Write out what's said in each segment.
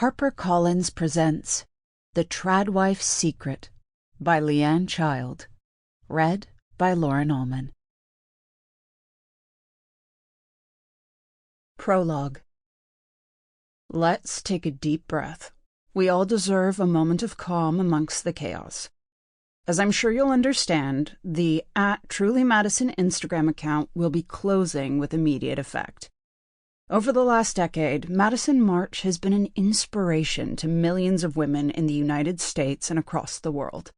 HarperCollins presents The Tradwife's Secret by Liane Child. Read by Lauryn Allman. Prologue. Let's take a deep breath. We all deserve a moment of calm amongst the chaos. As I'm sure you'll understand, the @TrulyMadison Instagram account will be closing with immediate effect. Over the last decade, Madison March has been an inspiration to millions of women in the United States and across the world.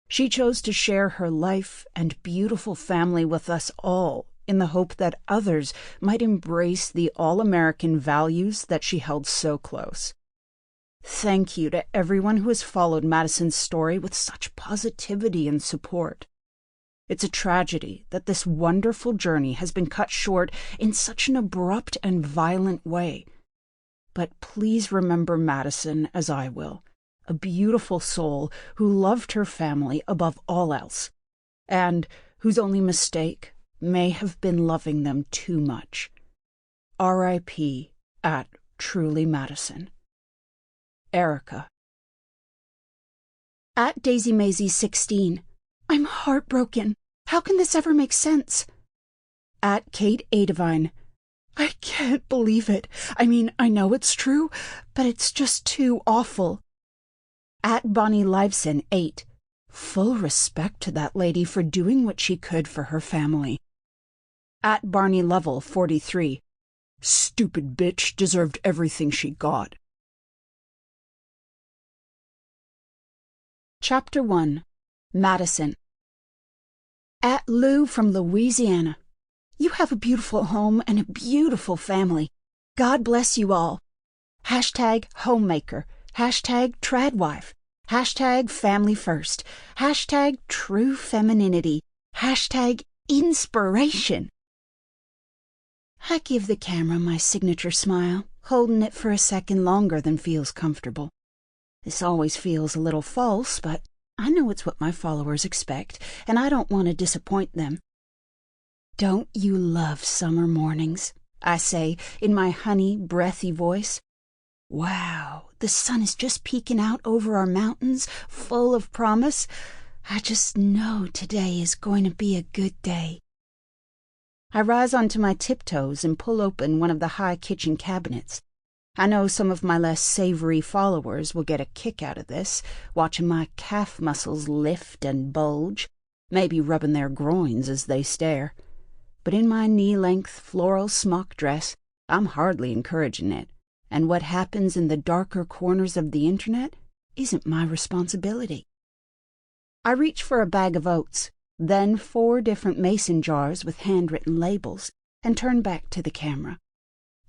She chose to share her life and beautiful family with us all in the hope that others might embrace the all-American values that she held so close. Thank you to everyone who has followed Madison's story with such positivity and support. It's a tragedy that this wonderful journey has been cut short in such an abrupt and violent way. But please remember Madison as I will, a beautiful soul who loved her family above all else, and whose only mistake may have been loving them too much. R.I.P. @TrulyMadison. Erica. @DaisyMaisie16. I'm heartbroken. How can this ever make sense? @Kate Adivine. I can't believe it. I mean, I know it's true, but it's just too awful. @Bonnie Liveson 8. Full respect to that lady for doing what she could for her family. @Barney Lovell 43. Stupid bitch deserved everything she got. Chapter 1. Madison. @Lou from Louisiana. You have a beautiful home and a beautiful family. God bless you all. #homemaker. #Tradwife. #family first. #true femininity. #inspiration. I give the camera my signature smile, holding it for a second longer than feels comfortable. This always feels a little false, but I know it's what my followers expect, and I don't want to disappoint them. Don't you love summer mornings? I say, in my honey, breathy voice. Wow, the sun is just peeking out over our mountains, full of promise. I just know today is going to be a good day. I rise onto my tiptoes and pull open one of the high kitchen cabinets. I know some of my less savory followers will get a kick out of this, watching my calf muscles lift and bulge, maybe rubbing their groins as they stare. But in my knee-length floral smock dress, I'm hardly encouraging it, and what happens in the darker corners of the internet isn't my responsibility. I reach for a bag of oats, then 4 different mason jars with handwritten labels, and turn back to the camera.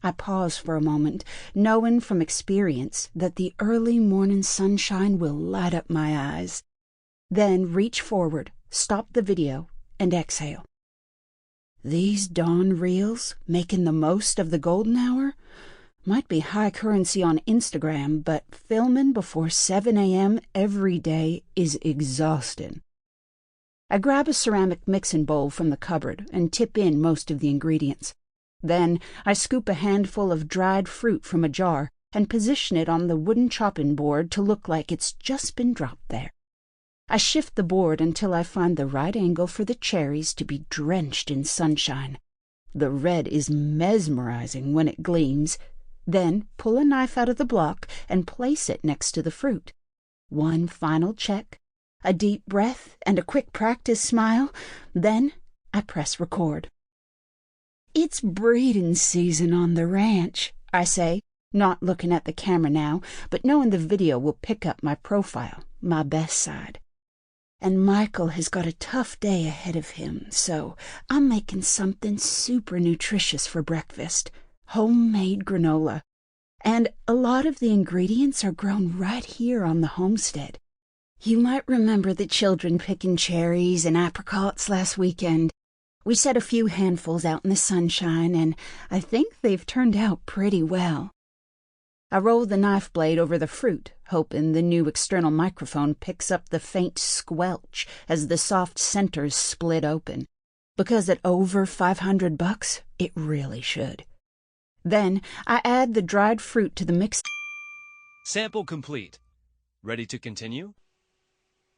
I pause for a moment, knowing from experience that the early morning sunshine will light up my eyes. Then reach forward, stop the video, and exhale. These dawn reels, making the most of the golden hour, might be high currency on Instagram, but filming before 7 a.m. every day is exhausting. I grab a ceramic mixing bowl from the cupboard and tip in most of the ingredients. Then I scoop a handful of dried fruit from a jar and position it on the wooden chopping board to look like it's just been dropped there. I shift the board until I find the right angle for the cherries to be drenched in sunshine. The red is mesmerizing when it gleams. Then pull a knife out of the block and place it next to the fruit. One final check, a deep breath, and a quick practice smile. Then I press record. It's breeding season on the ranch, I say, not looking at the camera now, but knowing the video will pick up my profile, my best side. And Michael has got a tough day ahead of him, so I'm making something super nutritious for breakfast, homemade granola. And a lot of the ingredients are grown right here on the homestead. You might remember the children picking cherries and apricots last weekend. We set a few handfuls out in the sunshine, and I think they've turned out pretty well. I roll the knife blade over the fruit, hoping the new external microphone picks up the faint squelch as the soft centers split open, because at over $500, it really should. Then I add the dried fruit to the mix. Sample complete. Ready to continue?